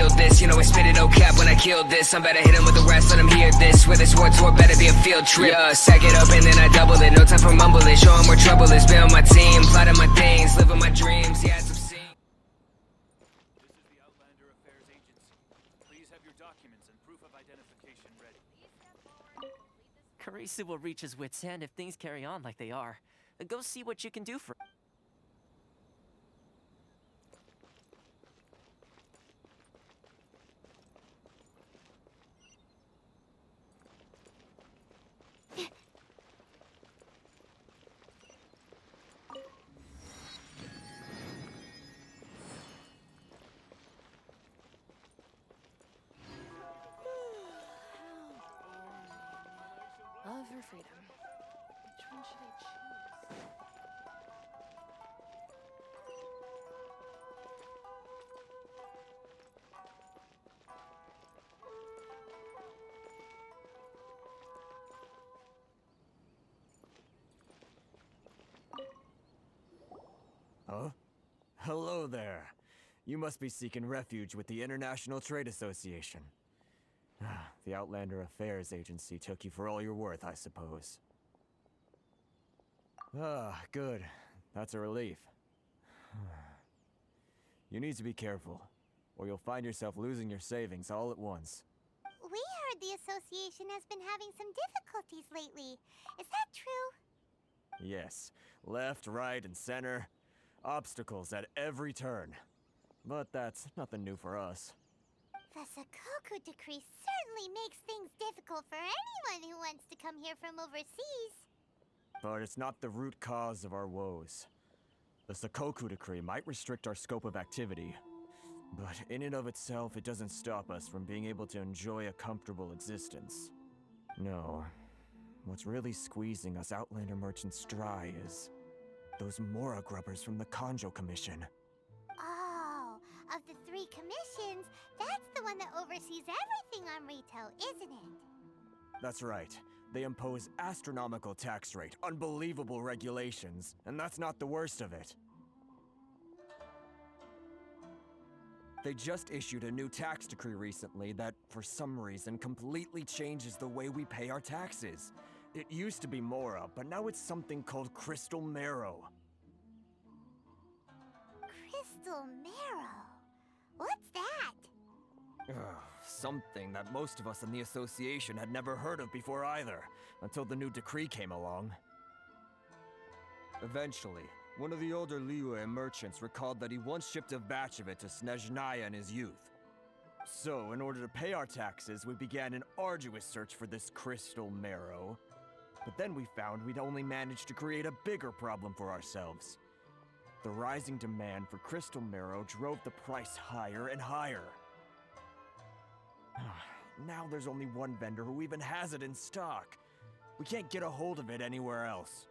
feel this. You know I spit it, no cap when I kill this. I'm better hit him with the rest, let him hear this. Where this war tour better be a field trip. Yeah, sack it up and then I double it. No time for mumbling, show him where trouble is. Be on my team, plotting my things, living my dreams. Yeah, it's obscene. This is the Outlander Affairs Agency. Please have your documents and proof of identification ready. Karisu will reach his wit's end if things carry on like they are. Go see what you can do for. Love or freedom? Which one should I choose? Huh? Hello there. You must be seeking refuge with the International Trade Association. The Outlander Affairs Agency took you for all you're worth, I suppose. Good. That's a relief. You need to be careful, or you'll find yourself losing your savings all at once. We heard the association has been having some difficulties lately. Is that true? Yes. Left, right, and center. Obstacles at every turn. But that's nothing new for us. The Sakoku decree certainly makes things difficult for anyone who wants to come here from overseas. But it's not the root cause of our woes. The Sakoku decree might restrict our scope of activity, but in and of itself, it doesn't stop us from being able to enjoy a comfortable existence. No. What's really squeezing us Outlander merchants dry is those Mora grubbers from the Kanjo Commission. Oh, of the 3 commissions, that's the one that oversees everything on retail, isn't it? That's right. They impose astronomical tax rate, unbelievable regulations, and that's not the worst of it. They just issued a new tax decree recently that, for some reason, completely changes the way we pay our taxes. It used to be Mora, but now it's something called Crystal Marrow. Crystal Marrow? What's that? Something that most of us in the association had never heard of before either, until the new decree came along. Eventually, one of the older Liyue merchants recalled that he once shipped a batch of it to Snezhnaya in his youth. So, in order to pay our taxes, we began an arduous search for this Crystal Marrow. But then we found we'd only managed to create a bigger problem for ourselves. The rising demand for Crystal Marrow drove the price higher and higher. Now there's only one vendor who even has it in stock. We can't get a hold of it anywhere else.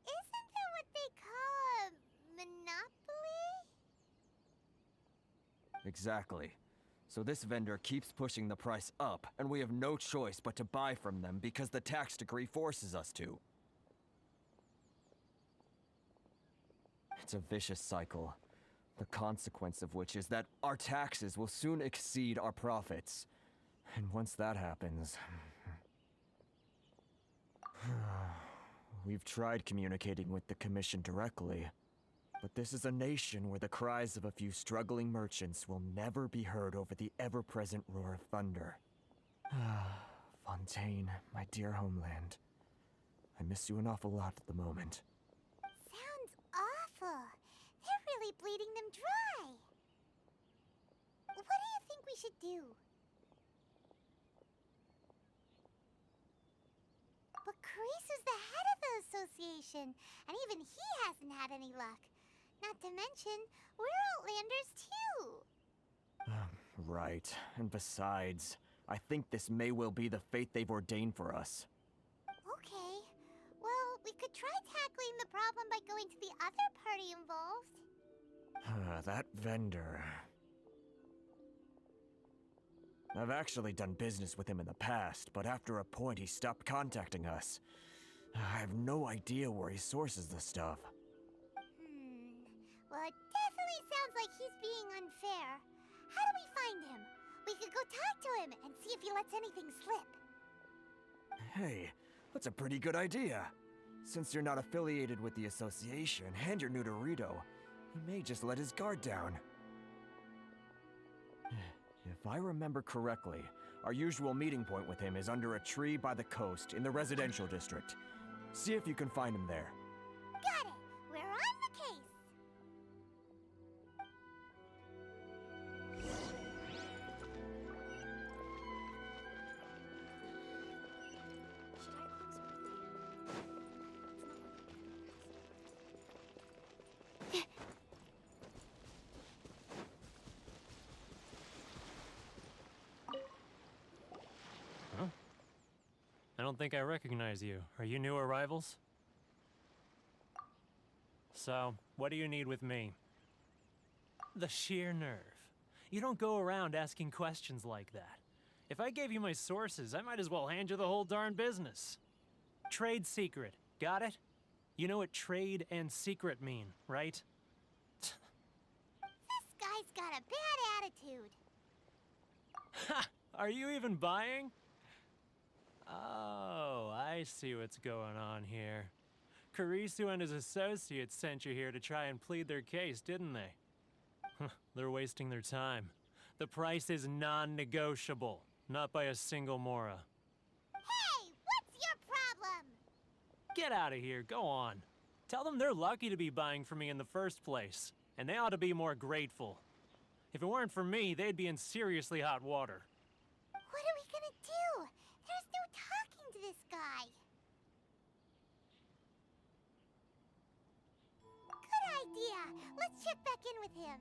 Isn't that what they call a monopoly? Exactly. So this vendor keeps pushing the price up, and we have no choice but to buy from them because the tax decree forces us to. It's a vicious cycle. The consequence of which is that our taxes will soon exceed our profits. And once that happens... We've tried communicating with the Commission directly, but this is a nation where the cries of a few struggling merchants will never be heard over the ever-present roar of thunder. Fontaine, my dear homeland. I miss you an awful lot at the moment. Sounds awful. They're really bleeding them dry. What do you think we should do? But Karisu's the head of the association, and even he hasn't had any luck. Not to mention, we're Outlanders too. Right. And besides, I think this may well be the fate they've ordained for us. Okay. Well, we could try tackling the problem by going to the other party involved. That vendor... I've actually done business with him in the past, but after a point he stopped contacting us. I have no idea where he sources the stuff. Well, it definitely sounds like he's being unfair. find him. We could go talk to him and see if he lets anything slip. Hey, that's a pretty good idea. Since you're not affiliated with the association and you're new to Rito, he may just let his guard down. If I remember correctly, our usual meeting point with him is under a tree by the coast in the residential district. See if you can find him there. Got it! We're on the case! Should I close early? It's not I don't think I recognize you. Are you new arrivals? So, what do you need with me? The sheer nerve. You don't go around asking questions like that. If I gave you my sources, I might as well hand you the whole darn business. Trade secret. Got it? You know what trade and secret mean, right? This guy's got a bad attitude. Ha! Are you even buying? Oh, I see what's going on here. Karisu and his associates sent you here to try and plead their case, didn't they? They're wasting their time. The price is non-negotiable, not by a single Mora. Hey, what's your problem? Get out of here, go on. Tell them they're lucky to be buying from me in the first place, and they ought to be more grateful. If it weren't for me, they'd be in seriously hot water. What are we gonna do? There's no talking to this guy. Good idea. Let's check back in with him.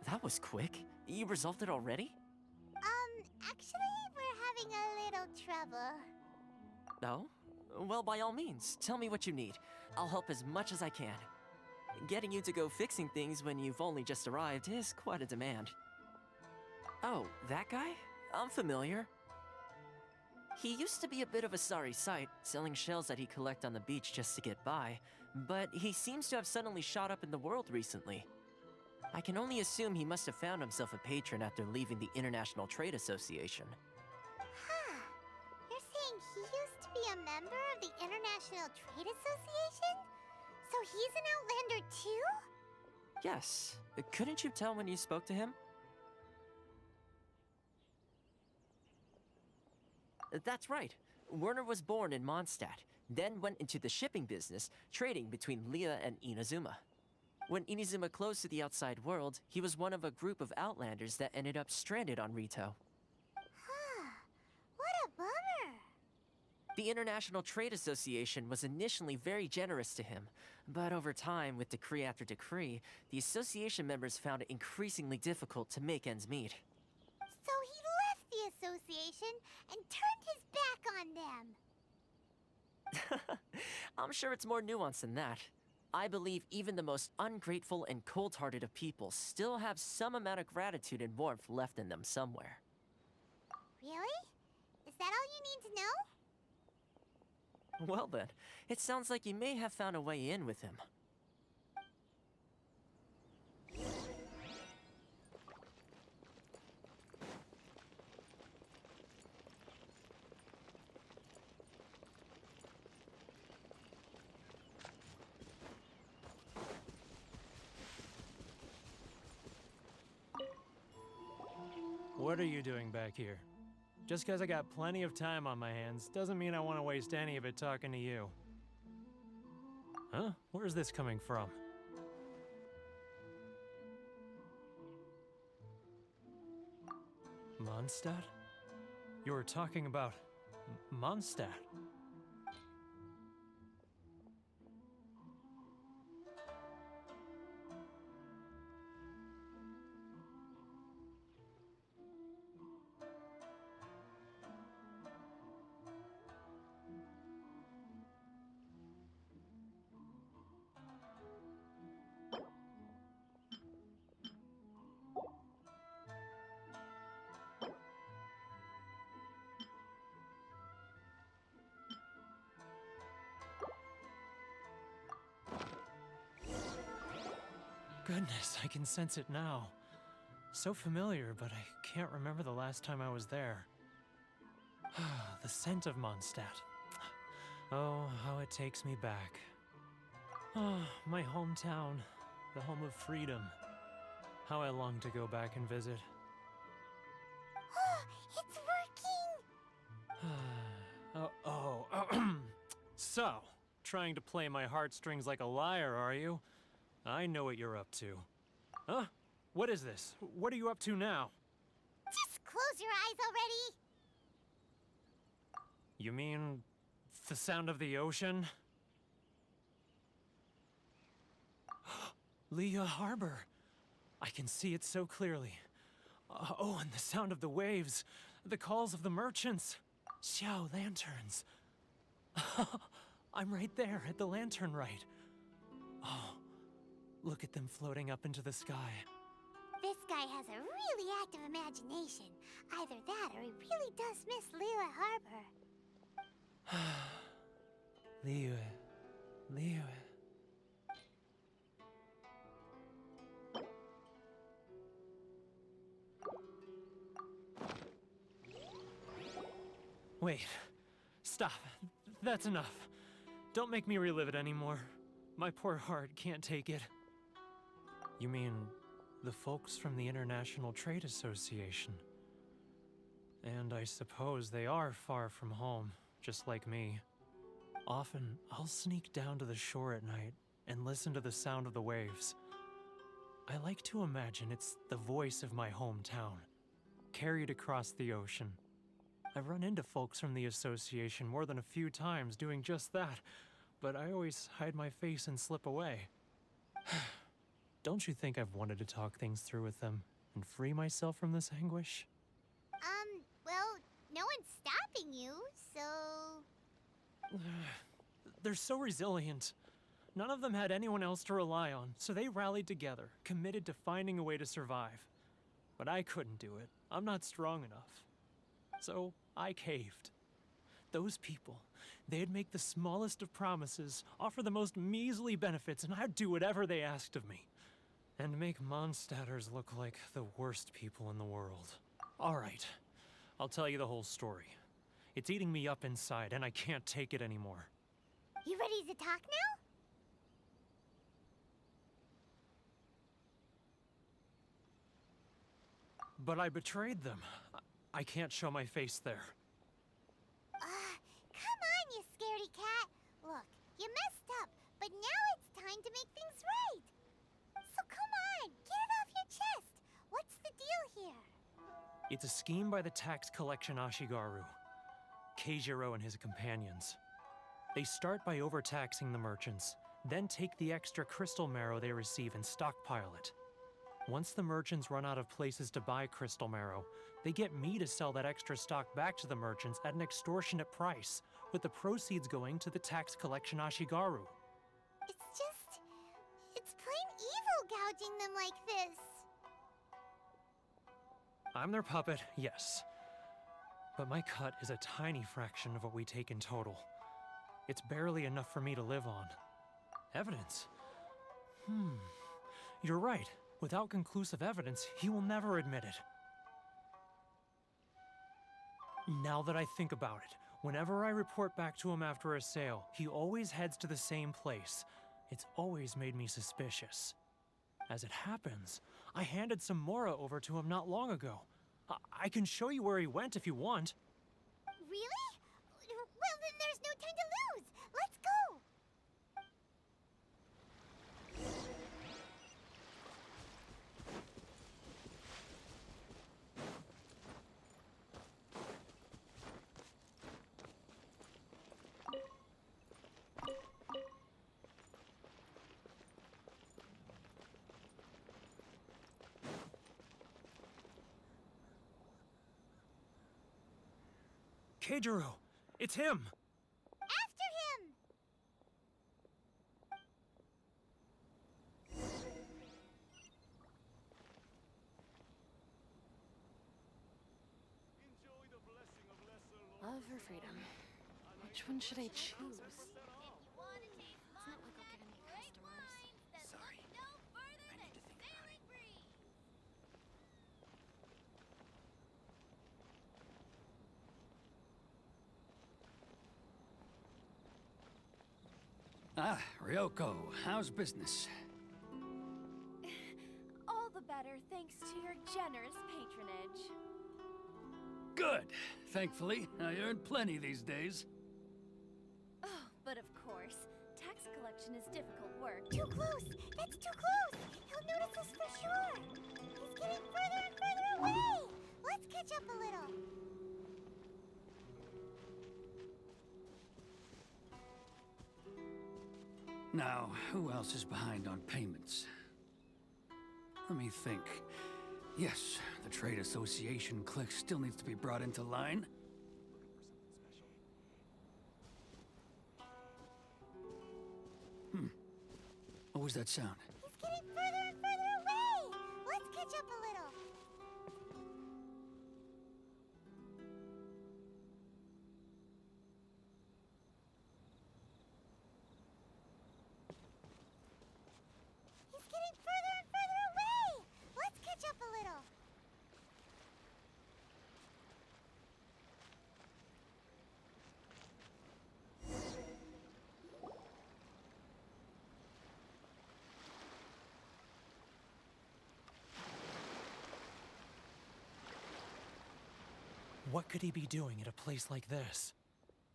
That was quick. You resolved it already? Actually, we're having a little trouble. No? Well, by all means, tell me what you need. I'll help as much as I can. Getting you to go fixing things when you've only just arrived is quite a demand. Oh, that guy? I'm familiar. He used to be a bit of a sorry sight, selling shells that he'd collect on the beach just to get by, but he seems to have suddenly shot up in the world recently. I can only assume he must have found himself a patron after leaving the International Trade Association. Huh. You're saying he used to be a member of the International Trade Association? So he's an Outlander too? Yes. Couldn't you tell when you spoke to him? That's right. Werner was born in Mondstadt, then went into the shipping business, trading between Leah and Inazuma. When Inazuma closed to the outside world, he was one of a group of Outlanders that ended up stranded on Rito. Huh. What a bummer. The International Trade Association was initially very generous to him, but over time, with decree after decree, the association members found it increasingly difficult to make ends meet. So he left the association and turned his back on them. I'm sure it's more nuanced than that. I believe even the most ungrateful and cold-hearted of people still have some amount of gratitude and warmth left in them somewhere. Really? Is that all you need to know? Well then, it sounds like you may have found a way in with him. What are you doing back here? Just because I got plenty of time on my hands doesn't mean I want to waste any of it talking to you. Huh? Where's this coming from? Mondstadt? You were talking about Mondstadt. Goodness, I can sense it now. So familiar, but I can't remember the last time I was there. The scent of Mondstadt. Oh, how it takes me back. Oh, my hometown, the home of freedom. How I long to go back and visit. It's working! So, trying to play my heartstrings like a liar, are you? I know what you're up to. Huh? What is this? What are you up to now? Just close your eyes already! You mean the sound of the ocean? Leah Harbor. I can see it so clearly. Oh, and the sound of the waves. The calls of the merchants. Xiao lanterns. I'm right there at the lantern right. Oh, look at them floating up into the sky. This guy has a really active imagination. Either that or he really does miss Liyue Harbor. Liyue. Wait. Stop. That's enough. Don't make me relive it anymore. My poor heart can't take it. You mean the folks from the International Trade Association? And I suppose they are far from home, just like me. Often, I'll sneak down to the shore at night and listen to the sound of the waves. I like to imagine it's the voice of my hometown, carried across the ocean. I've run into folks from the association more than a few times doing just that, but I always hide my face and slip away. Don't you think I've wanted to talk things through with them and free myself from this anguish? Well, no one's stopping you, so... They're so resilient. None of them had anyone else to rely on, so they rallied together, committed to finding a way to survive. But I couldn't do it. I'm not strong enough. So I caved. Those people, they'd make the smallest of promises, offer the most measly benefits, and I'd do whatever they asked of me. And make Mondstadters look like the worst people in the world. All right, I'll tell you the whole story. It's eating me up inside, and I can't take it anymore. You ready to talk now? But I betrayed them. I can't show my face there. Come on, you scaredy cat. Look, you messed up, but now it's time to make things right. So come on, get it off your chest. What's the deal here? It's a scheme by the tax collection Ashigaru, Keijiro and his companions. They start by overtaxing the merchants, then take the extra crystal marrow they receive and stockpile it. Once the merchants run out of places to buy crystal marrow, they get me to sell that extra stock back to the merchants at an extortionate price, with the proceeds going to the tax collection Ashigaru. It's plain evil gouging them like this. I'm their puppet, yes. But my cut is a tiny fraction of what we take in total. It's barely enough for me to live on. Evidence? You're right. Without conclusive evidence, he will never admit it. Now that I think about it, whenever I report back to him after a sale, he always heads to the same place. It's always made me suspicious. As it happens, I handed some Mora over to him not long ago. I can show you where he went if you want. Really? Well, then there's no time to lose. Let's go. Keijiro! It's him! After him! Love or freedom? Which one should I choose? It's not like I'll get any customers. Sorry. I need to Ah, Ryoko, how's business? All the better thanks to your generous patronage. Good. Thankfully, I earn plenty these days. Oh, but of course, tax collection is difficult work. Too close! That's too close! He'll notice us for sure! He's getting further and further away! Let's catch up a little. Now, who else is behind on payments? Let me think. Yes, the Trade Association clique still needs to be brought into line. What was that sound? He's getting further and further away! Let's catch up a little. He's getting further and further away! Let's catch up a little. What could he be doing at a place like this?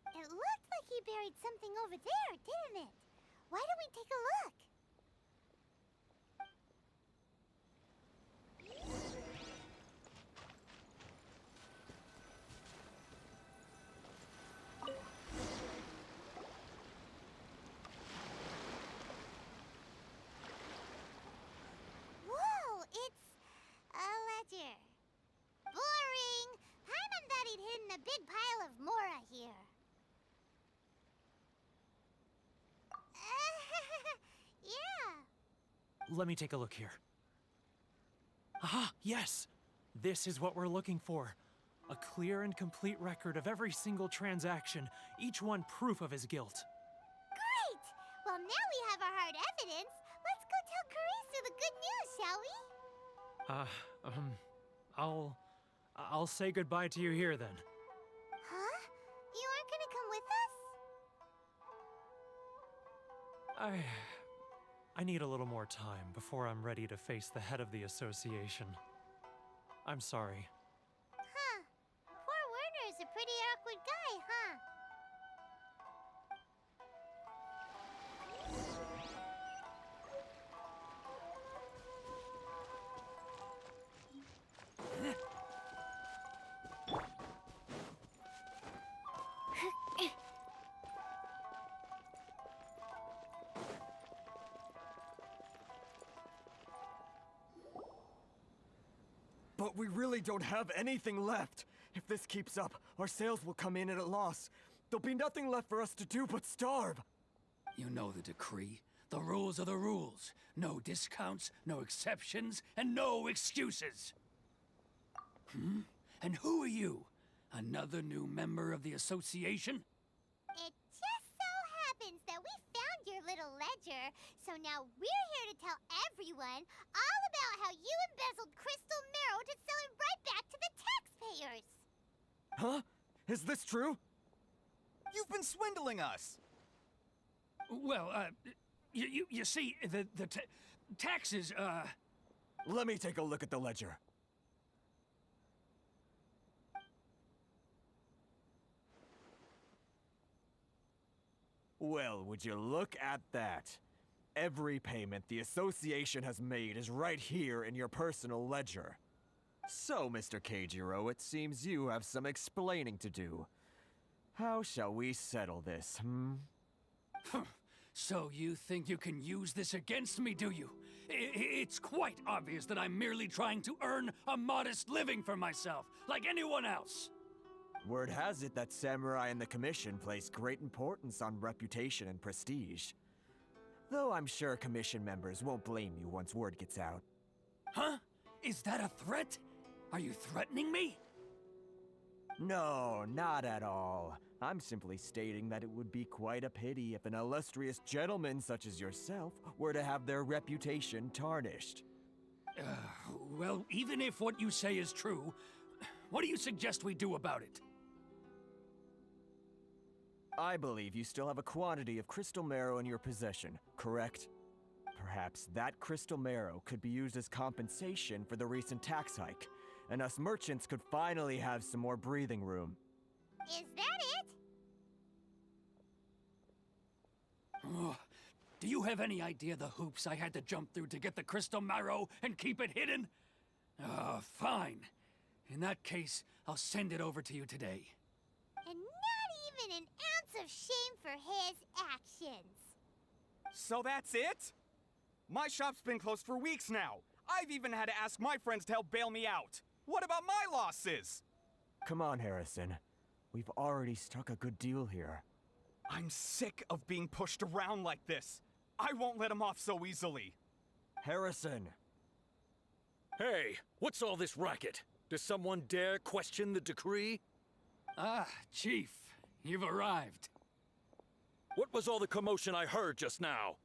It looked like he buried something over there, didn't it? Why don't we take a look? Whoa, it's a ledger. Boring! Paimon thought he'd hidden a big pile of Mora here. Yeah. Let me take a look here. Aha, yes! This is what we're looking for. A clear and complete record of every single transaction, each one proof of his guilt. Great! Well, now we have our hard evidence. Let's go tell Karisu the good news, shall we? I'll say goodbye to you here then. Huh? You aren't gonna come with us? I need a little more time before I'm ready to face the head of the association. I'm sorry. Huh. Poor Werner's a pretty awkward guy, huh? But we really don't have anything left. If this keeps up, our sales will come in at a loss. There'll be nothing left for us to do but starve. You know the decree. The rules are the rules. No discounts, no exceptions, and no excuses. And who are you? Another new member of the association? It just so happens that we found your little ledger, so now we're here to tell everyone all about how you embezzled crystal marrow to sell it right back to the taxpayers. Huh? Is this true? You've been swindling us! Well, you see, the taxes, Let me take a look at the ledger. Well, would you look at that? Every payment the association has made is right here in your personal ledger. So, Mr. Keijiro, it seems you have some explaining to do. How shall we settle this, So you think you can use this against me, do you? It's quite obvious that I'm merely trying to earn a modest living for myself, like anyone else. Word has it that Samurai and the Commission place great importance on reputation and prestige. Though I'm sure Commission members won't blame you once word gets out. Huh? Is that a threat? Are you threatening me? No, not at all. I'm simply stating that it would be quite a pity if an illustrious gentleman such as yourself were to have their reputation tarnished. Well, even if what you say is true, what do you suggest we do about it? I believe you still have a quantity of crystal marrow in your possession, correct? Perhaps that crystal marrow could be used as compensation for the recent tax hike, and us merchants could finally have some more breathing room. Is that it? Ugh. Do you have any idea the hoops I had to jump through to get the crystal marrow and keep it hidden? Fine. In that case, I'll send it over to you today. And not even an ounce of shame for his actions. So that's it? My shop's been closed for weeks now. I've even had to ask my friends to help bail me out. What about my losses? Come on, Harrison. We've already struck a good deal here. I'm sick of being pushed around like this. I won't let him off so easily. Harrison! Hey, what's all this racket? Does someone dare question the decree? Ah, Chief, you've arrived. What was all the commotion I heard just now?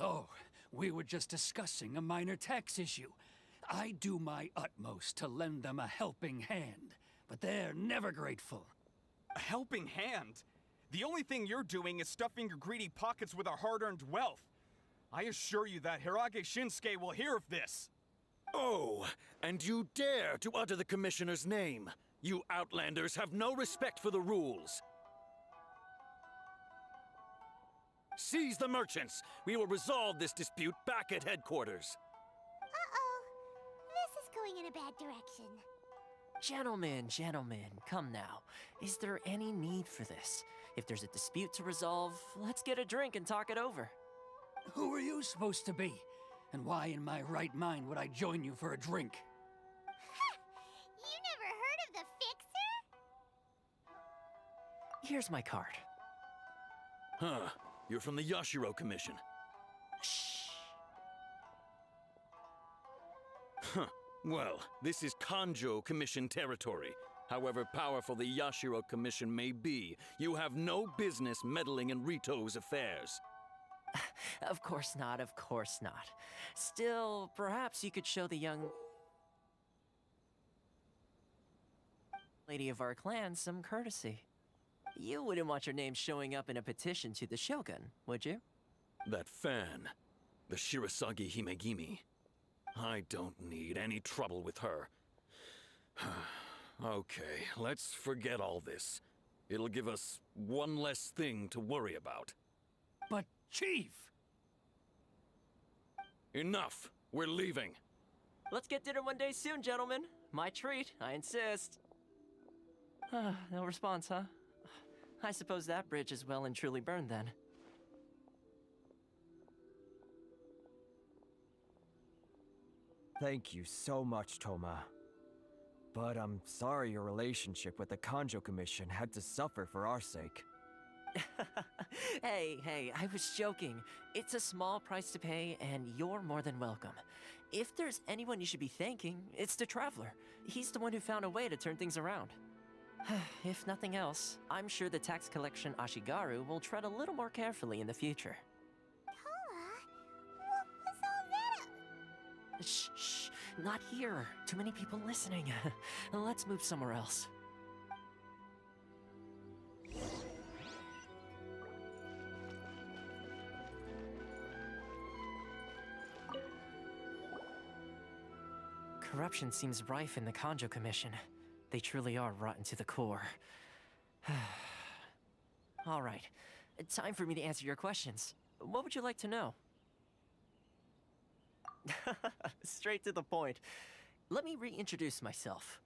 Oh, we were just discussing a minor tax issue. I do my utmost to lend them a helping hand, but they're never grateful. A helping hand? The only thing you're doing is stuffing your greedy pockets with our hard-earned wealth. I assure you that Hirage Shinsuke will hear of this. Oh, and you dare to utter the Commissioner's name. You Outlanders have no respect for the rules. Seize the merchants. We will resolve this dispute back at headquarters. Uh-oh. This is going in a bad direction. Gentlemen, come now. Is there any need for this? If there's a dispute to resolve, let's get a drink and talk it over. Who are you supposed to be? And why in my right mind would I join you for a drink? You never heard of the Fixer? Here's my card. Huh. You're from the Yashiro Commission. Shh. Huh. Well, this is Kanjo Commission territory. However powerful the Yashiro Commission may be, you have no business meddling in Rito's affairs. Of course not. Still, perhaps you could show the young lady of our clan some courtesy. You wouldn't want your name showing up in a petition to the Shogun, would you? That fan, the Shirasagi Himegimi. I don't need any trouble with her. Okay, let's forget all this. It'll give us one less thing to worry about. But, Chief! Enough! We're leaving. Let's get dinner one day soon, gentlemen. My treat, I insist. No response, huh? I suppose that bridge is well and truly burned then. Thank you so much, Toma. But I'm sorry your relationship with the Kanjo Commission had to suffer for our sake. Hey, I was joking. It's a small price to pay, and you're more than welcome. If there's anyone you should be thanking, it's the Traveler. He's the one who found a way to turn things around. If nothing else, I'm sure the tax collection Ashigaru will tread a little more carefully in the future. Toma? What was all that? Shh, not here. Too many people listening. Let's move somewhere else. Corruption seems rife in the Kanjo Commission. They truly are rotten to the core. All right, time for me to answer your questions. What would you like to know? Straight to the point. Let me reintroduce myself.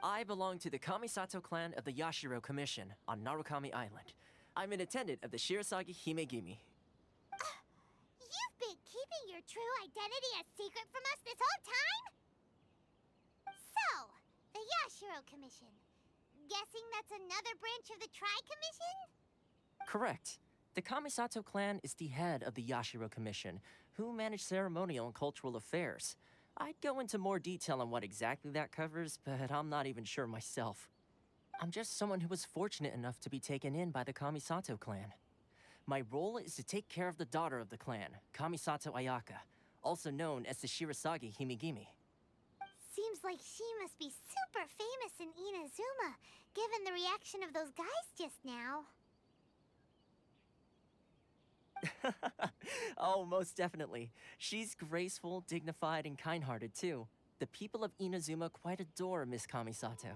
I belong to the Kamisato clan of the Yashiro Commission on Narukami Island. I'm an attendant of the Shirasagi Himegimi. You've been keeping your true identity a secret from us this whole time? So, the Yashiro Commission. Guessing that's another branch of the Tri-Commission? Correct. The Kamisato clan is the head of the Yashiro Commission, who manage ceremonial and cultural affairs. I'd go into more detail on what exactly that covers, but I'm not even sure myself. I'm just someone who was fortunate enough to be taken in by the Kamisato clan. My role is to take care of the daughter of the clan, Kamisato Ayaka, also known as the Shirasagi Himegimi. Seems like she must be super famous in Inazuma, given the reaction of those guys just now. Oh, most definitely. She's graceful, dignified, and kind-hearted too. The people of Inazuma quite adore Miss Kamisato.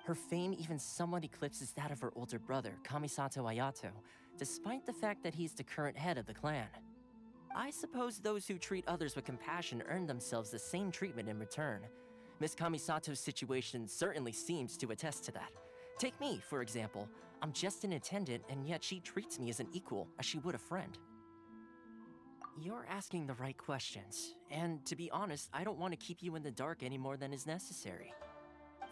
Her fame even somewhat eclipses that of her older brother, Kamisato Ayato, despite the fact that he's the current head of the clan. I suppose those who treat others with compassion earn themselves the same treatment in return. Miss Kamisato's situation certainly seems to attest to that. Take me, for example. I'm just an attendant, and yet she treats me as an equal, as she would a friend. You're asking the right questions, and to be honest, I don't want to keep you in the dark any more than is necessary.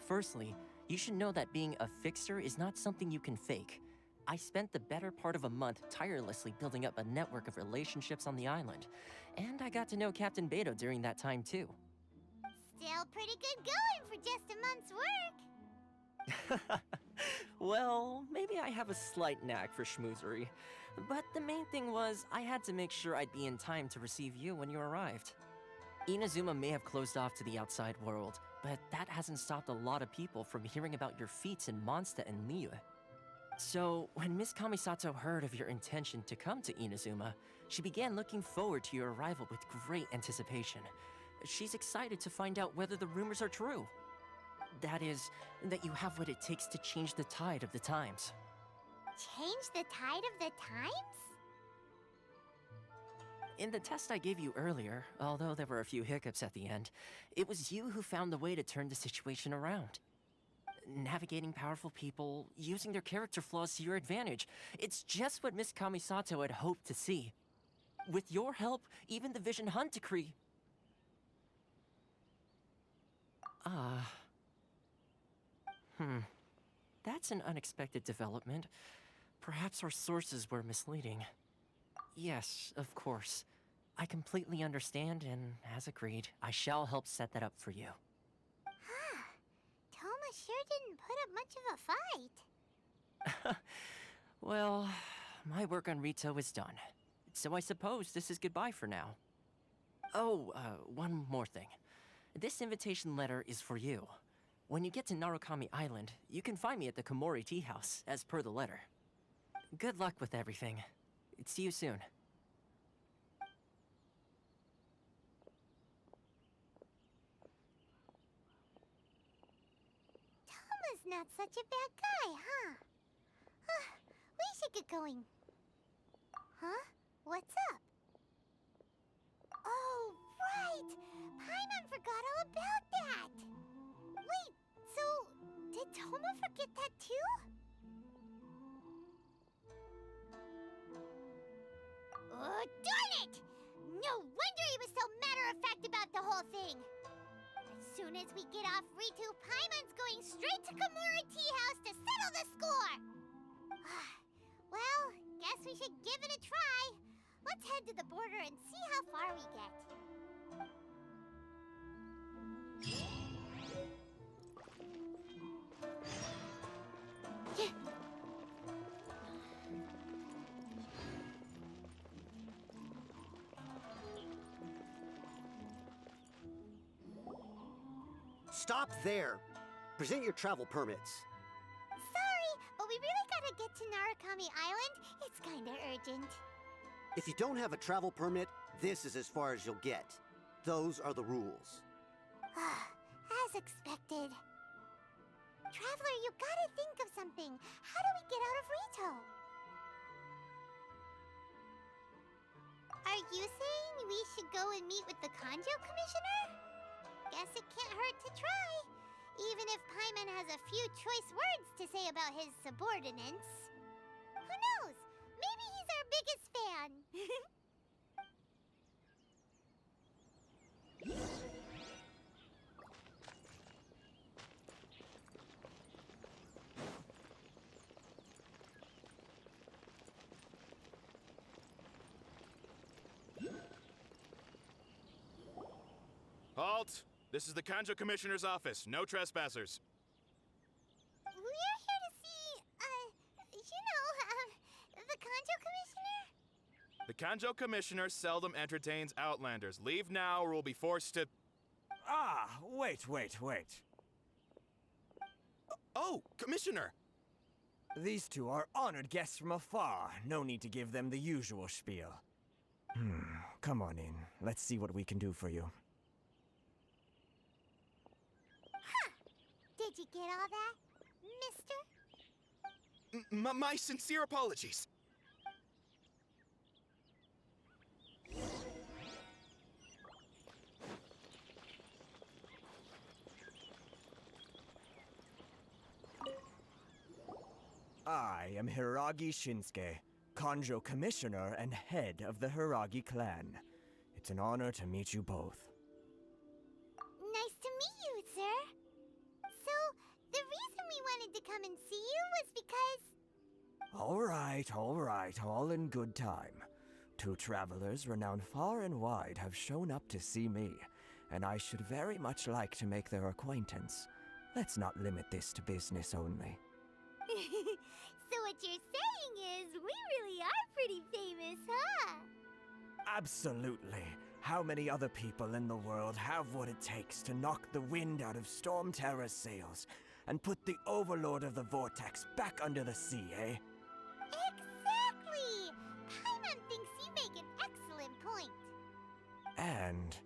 Firstly, you should know that being a fixer is not something you can fake. I spent the better part of a month tirelessly building up a network of relationships on the island, and I got to know Captain Beto during that time too. Still pretty good going for just a month's work. Well, maybe I have a slight knack for schmoozery, but the main thing was I had to make sure I'd be in time to receive you when you arrived. Inazuma may have closed off to the outside world, but that hasn't stopped a lot of people from hearing about your feats in Mondstadt and Liyue. So, when Miss Kamisato heard of your intention to come to Inazuma, she began looking forward to your arrival with great anticipation. She's excited to find out whether the rumors are true. That is, that you have what it takes to change the tide of the times. Change the tide of the times? In the test I gave you earlier, although there were a few hiccups at the end, it was you who found the way to turn the situation around. Navigating powerful people, using their character flaws to your advantage. It's just what Miss Kamisato had hoped to see. With your help, even the Vision Hunt decree... That's an unexpected development. Perhaps our sources were misleading. Yes, of course. I completely understand, and as agreed, I shall help set that up for you. Toma sure didn't put up much of a fight. Well, my work on Rito is done. So I suppose this is goodbye for now. Oh, one more thing. This invitation letter is for you. When you get to Narukami Island, you can find me at the Komori Tea House, as per the letter. Good luck with everything. See you soon. Toma's not such a bad guy, huh? We should get going. Huh? What's up? Oh, right! Paimon forgot all about that! Wait, so did Toma forget that too? Oh, darn it! No wonder he was so matter-of-fact about the whole thing! As soon as we get off Ritu, Paimon's going straight to Komori Tea House to settle the score! Well, guess we should give it a try. Let's head to the border and see how far we get. Stop there! Present your travel permits. Sorry, but we really gotta get to Narukami Island. It's kinda urgent. If you don't have a travel permit, this is as far as you'll get. Those are the rules. As expected. Traveler, you gotta think of something. How do we get out of Rito? Are you saying we should go and meet with the Kanjo Commissioner? Guess it can't hurt to try. Even if Paimon has a few choice words to say about his subordinates. Who knows? Maybe he's our biggest fan. Halt! This is the Kanjo Commissioner's office. No trespassers. We're here to see, the Kanjo Commissioner? The Kanjo Commissioner seldom entertains Outlanders. Leave now or we'll be forced to... Ah, wait. Oh, Commissioner! These two are honored guests from afar. No need to give them the usual spiel. Come on in. Let's see what we can do for you. Did you get all that, mister? My sincere apologies. I am Hiragi Shinsuke, Kanjo Commissioner and head of the Hiragi clan. It's an honor to meet you both. Nice to meet you, sir. So, the reason we wanted to come and see you was because... All right, all in good time. Two travelers renowned far and wide have shown up to see me, and I should very much like to make their acquaintance. Let's not limit this to business only. So what you're saying is, we really are pretty famous, huh? Absolutely. How many other people in the world have what it takes to knock the wind out of Storm Terror's sails and put the Overlord of the Vortex back under the sea, eh? Exactly! Paimon thinks you make an excellent point. And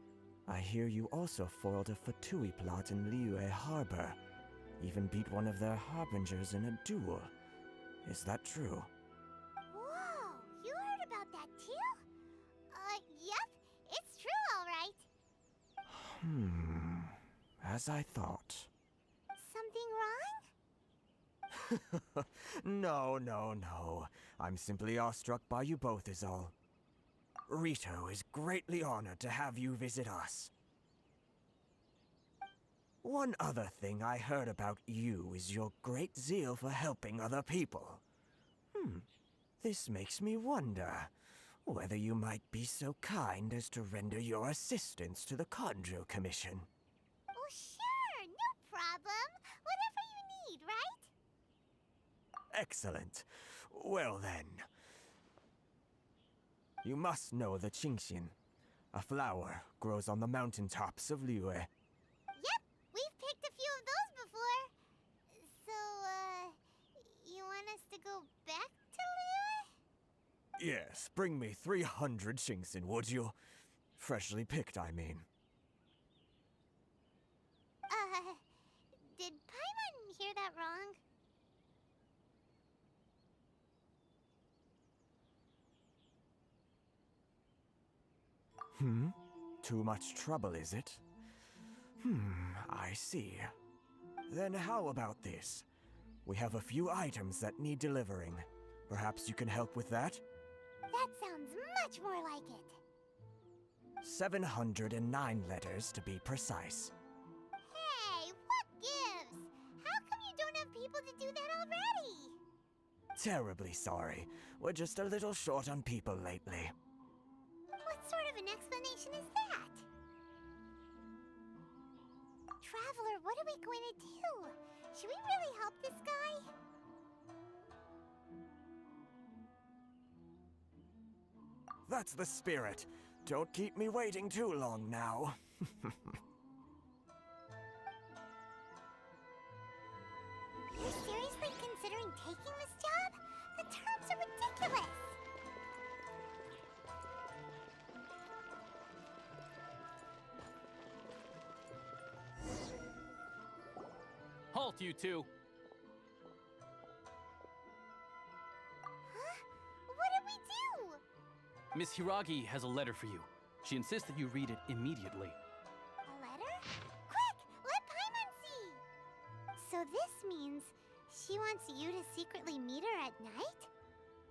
I hear you also foiled a Fatui plot in Liyue Harbor. Even beat one of their harbingers in a duel. Is that true? Whoa, you heard about that too? Yep, it's true, all right. As I thought. Something wrong? No. I'm simply awestruck by you both is all. Rito is greatly honored to have you visit us. One other thing I heard about you is your great zeal for helping other people. This makes me wonder whether you might be so kind as to render your assistance to the Kanjo Commission. Oh, sure, no problem. Whatever you need, right? Excellent. Well then. You must know the Genshin. A flower grows on the mountaintops of Liyue. Yep, we've picked a few of those before. So, you want us to go back to Liyue? Yes, bring me 300 Genshin, would you? Freshly picked, I mean. Did Paimon hear that wrong? Too much trouble, is it? I see. Then how about this? We have a few items that need delivering. Perhaps you can help with that? That sounds much more like it. 709 letters to be precise. Hey, what gives? How come you don't have people to do that already? Terribly sorry. We're just a little short on people lately. What sort of an explanation is that? Traveler, what are we going to do? Should we really help this guy? That's the spirit. Don't keep me waiting too long now. You're seriously considering taking this job? The terms are ridiculous. Halt, you two! Huh? What did we do? Miss Hiragi has a letter for you. She insists that you read it immediately. A letter? Quick! Let Paimon see! So this means she wants you to secretly meet her at night?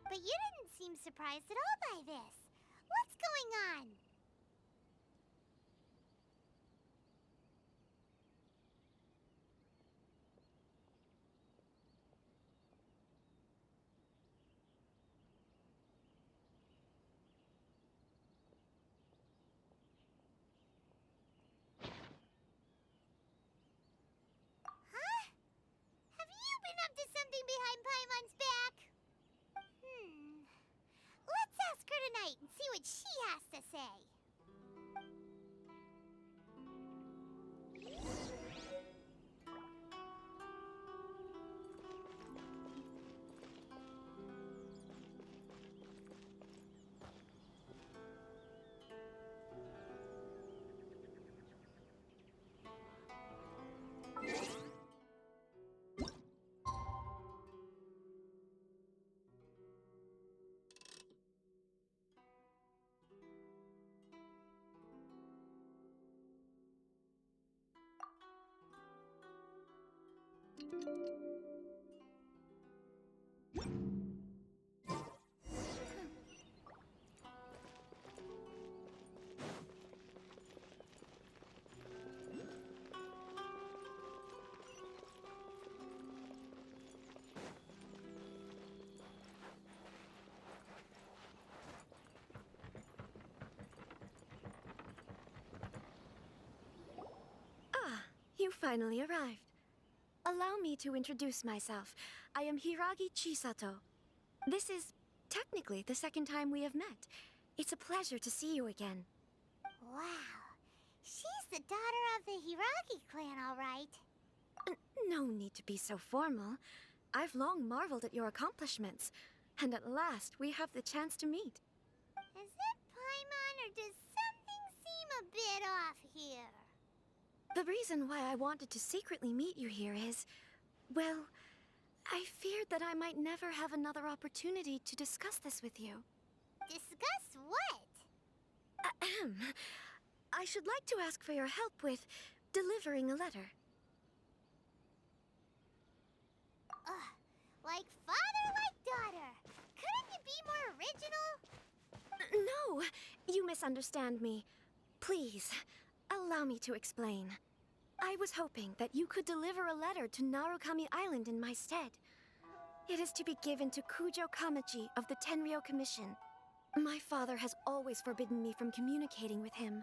But you didn't seem surprised at all by this. What's going on? Have you been up to something behind Paimon's back? Let's ask her tonight and see what she has to say. You finally arrived. Allow me to introduce myself. I am Hiragi Chisato. This is technically the second time we have met. It's a pleasure to see you again. Wow. She's the daughter of the Hiragi clan, all right. No need to be so formal. I've long marveled at your accomplishments, and at last we have the chance to meet. Is it Paimon, or does something seem a bit off here? The reason why I wanted to secretly meet you here is, well, I feared that I might never have another opportunity to discuss this with you. Discuss what? Ahem. I should like to ask for your help with delivering a letter. Like father, like daughter. Couldn't you be more original? No, you misunderstand me. Please, allow me to explain. I was hoping that you could deliver a letter to Narukami Island in my stead. It is to be given to Kujo Kamaji of the Tenryou Commission. My father has always forbidden me from communicating with him.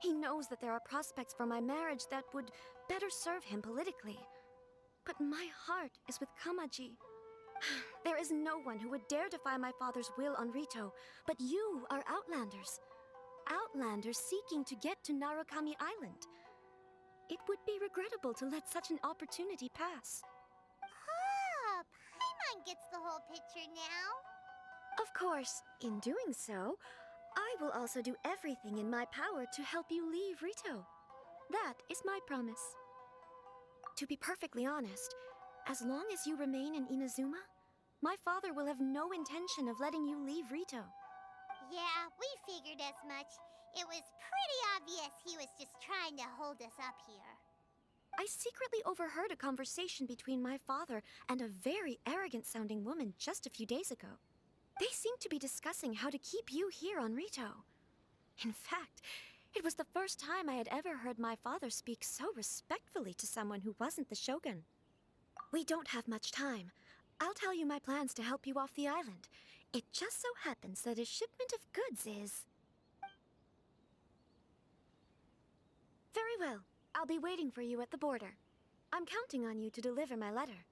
He knows that there are prospects for my marriage that would better serve him politically. But my heart is with Kamaji. There is no one who would dare defy my father's will on Rito, but you are Outlanders. Outlanders seeking to get to Narukami Island. It would be regrettable to let such an opportunity pass. Ah, Paimon gets the whole picture now. Of course, in doing so, I will also do everything in my power to help you leave Rito. That is my promise. To be perfectly honest, as long as you remain in Inazuma, my father will have no intention of letting you leave Rito. Yeah, we figured as much. It was pretty obvious he was just trying to hold us up here. I secretly overheard a conversation between my father and a very arrogant-sounding woman just a few days ago. They seemed to be discussing how to keep you here on Rito. In fact, it was the first time I had ever heard my father speak so respectfully to someone who wasn't the Shogun. We don't have much time. I'll tell you my plans to help you off the island. It just so happens that a shipment of goods is... Very well. I'll be waiting for you at the border. I'm counting on you to deliver my letter.